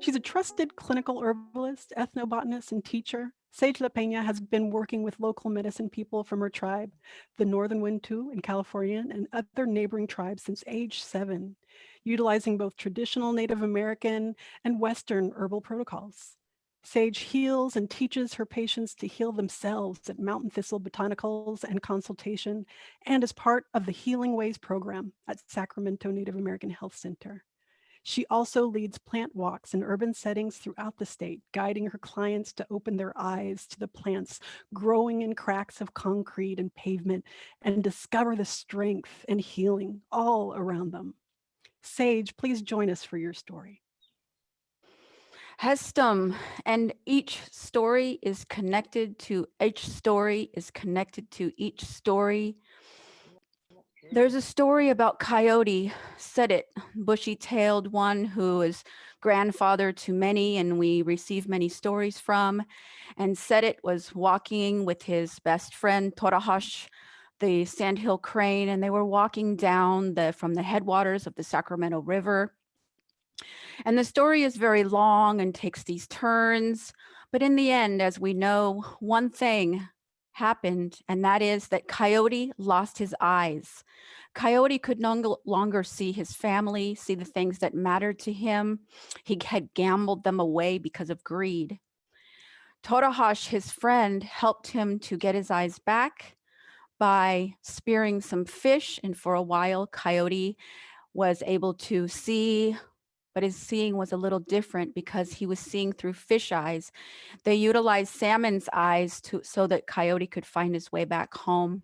She's a trusted clinical herbalist, ethnobotanist, and teacher. Sage LaPena has been working with local medicine people from her tribe, the Northern Wintu in California, and other neighboring tribes since age 7, utilizing both traditional Native American and Western herbal protocols. Sage heals and teaches her patients to heal themselves at Mountain Thistle Botanicals and Consultation, and as part of the Healing Ways program at Sacramento Native American Health Center. She also leads plant walks in urban settings throughout the state, guiding her clients to open their eyes to the plants growing in cracks of concrete and pavement and discover the strength and healing all around them. Sage, please join us for your story. Hestum, and each story is connected to each story. There's a story about Coyote, said it, bushy-tailed one who is grandfather to many and we receive many stories from. And said it was walking with his best friend, Torahash, the sandhill crane, and they were walking down from the headwaters of the Sacramento River. And the story is very long and takes these turns. But in the end, as we know, one thing happened, and that is that Coyote lost his eyes. Coyote could no longer see his family, see the things that mattered to him. He had gambled them away because of greed. Torahash, his friend, helped him to get his eyes back by spearing some fish, and for a while, Coyote was able to see, but his seeing was a little different because he was seeing through fish eyes. They utilized salmon's eyes so that Coyote could find his way back home.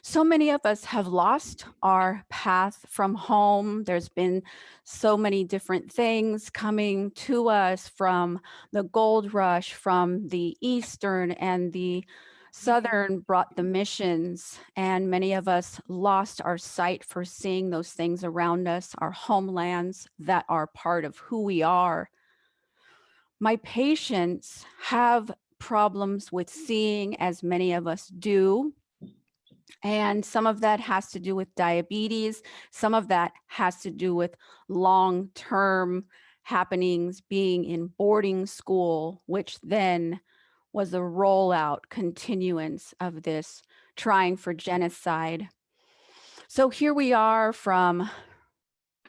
So many of us have lost our path from home. There's been so many different things coming to us from the gold rush, from the Eastern and the Southern brought the missions, and many of us lost our sight for seeing those things around us, our homelands that are part of who we are. My patients have problems with seeing, as many of us do. And some of that has to do with diabetes. Some of that has to do with long-term happenings, being in boarding school, which then was a rollout continuance of this trying for genocide. So here we are from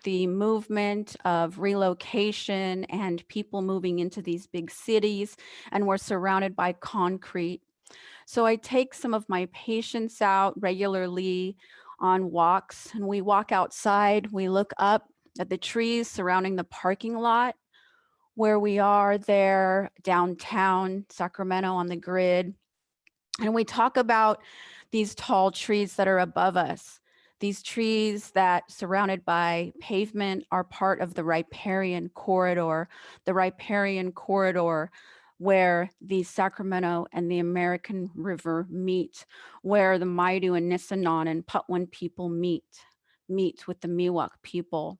the movement of relocation and people moving into these big cities, and we're surrounded by concrete. So I take some of my patients out regularly on walks, and we walk outside, we look up at the trees surrounding the parking lot where we are there downtown Sacramento on the grid. And we talk about these tall trees that are above us. These trees that surrounded by pavement are part of the riparian corridor where the Sacramento and the American River meet, where the Maidu and Nisenan and Patwin people meet with the Miwok people.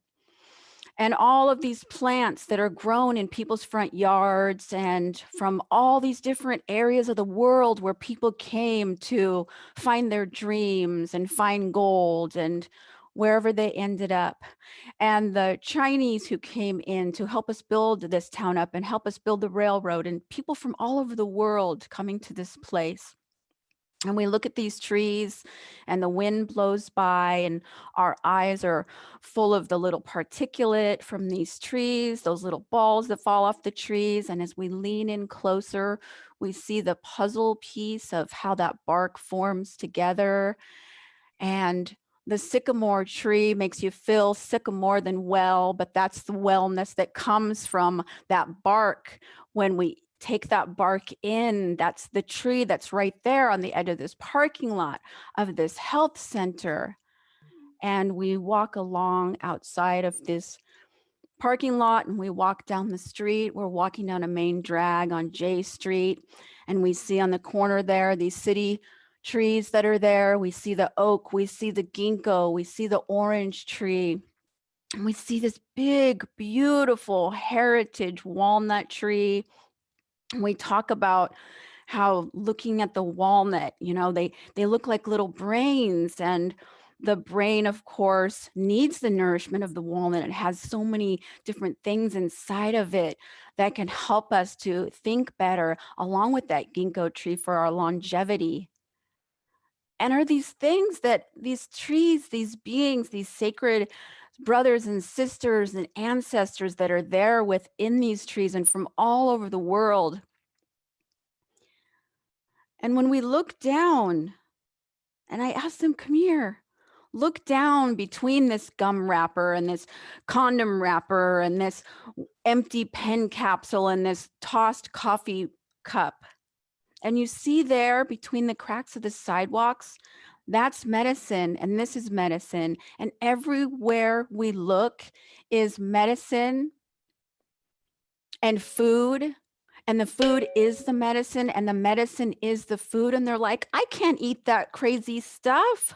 And all of these plants that are grown in people's front yards and from all these different areas of the world where people came to find their dreams and find gold and wherever they ended up. And the Chinese who came in to help us build this town up and help us build the railroad, and people from all over the world coming to this place. And we look at these trees and the wind blows by and our eyes are full of the little particulate from these trees, those little balls that fall off the trees. And as we lean in closer, we see the puzzle piece of how that bark forms together. And the sycamore tree makes you feel sycamore than well, but that's the wellness that comes from that bark. When we take that bark in, that's the tree that's right there on the edge of this parking lot of this health center. And we walk along outside of this parking lot and we walk down the street. We're walking down a main drag on J Street, and we see on the corner there these city trees that are there. We see the oak, we see the ginkgo, we see the orange tree, and we see this big, beautiful heritage walnut tree. And we talk about how looking at the walnut, you know, they look like little brains, and The brain, of course, needs the nourishment of the walnut. It has so many different things inside of it that can help us to think better, along with that ginkgo tree for our longevity. And are these things that these trees, these beings, these sacred brothers and sisters and ancestors that are there within these trees and from all over the world. And when we look down, and I asked them, come here, look down between this gum wrapper and this condom wrapper and this empty pen capsule and this tossed coffee cup. And you see there between the cracks of the sidewalks, that's medicine, and this is medicine. And everywhere we look is medicine and food. And the food is the medicine, and the medicine is the food. And they're like, I can't eat that crazy stuff.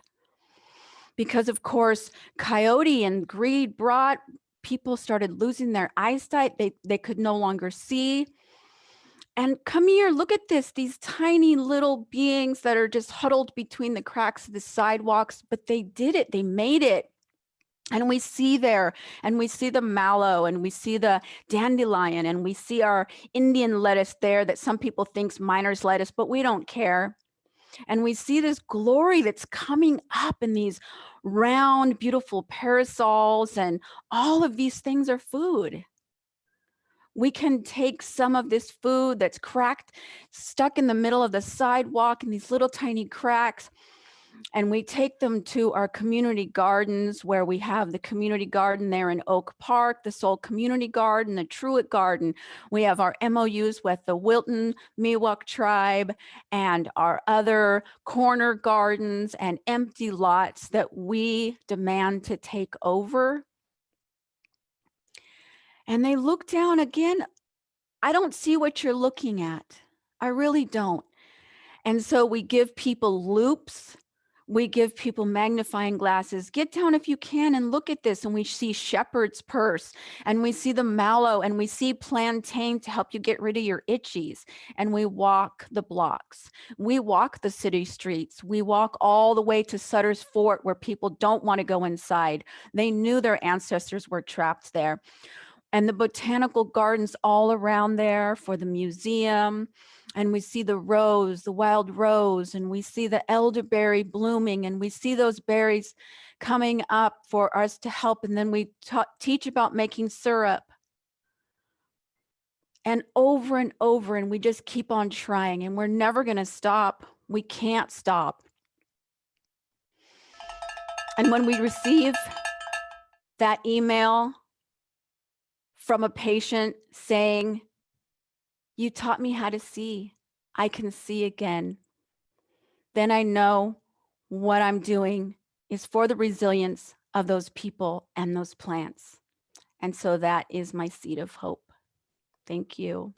Because, of course, coyote and greed brought people started losing their eyesight. They could no longer see. And come here, look at this, these tiny little beings that are just huddled between the cracks of the sidewalks, but they did it, they made it. And we see there, and we see the mallow, and we see the dandelion, and we see our Indian lettuce there that some people think's miner's lettuce, but we don't care. And we see this glory that's coming up in these round, beautiful parasols, and all of these things are food. We can take some of this food that's cracked, stuck in the middle of the sidewalk in these little tiny cracks, and we take them to our community gardens, where we have the community garden there in Oak Park, the Soul Community Garden, the Truett Garden. We have our MOUs with the Wilton Miwok tribe and our other corner gardens and empty lots that we demand to take over. And they look down again. I don't see what you're looking at. I really don't. And so we give people loops. We give people magnifying glasses. Get down if you can and look at this. And we see shepherd's purse, and we see the mallow, and we see plantain to help you get rid of your itchies. And we walk the blocks. We walk the city streets. We walk all the way to Sutter's Fort, where people don't want to go inside. They knew their ancestors were trapped there. And the botanical gardens all around there for the museum. And we see the rose, the wild rose, and we see the elderberry blooming, and we see those berries coming up for us to help. And then we teach about making syrup. And over, and we just keep on trying, and we're never going to stop. We can't stop. And when we receive that email from a patient saying, you taught me how to see, I can see again, then I know what I'm doing is for the resilience of those people and those plants. And so that is my seed of hope. Thank you.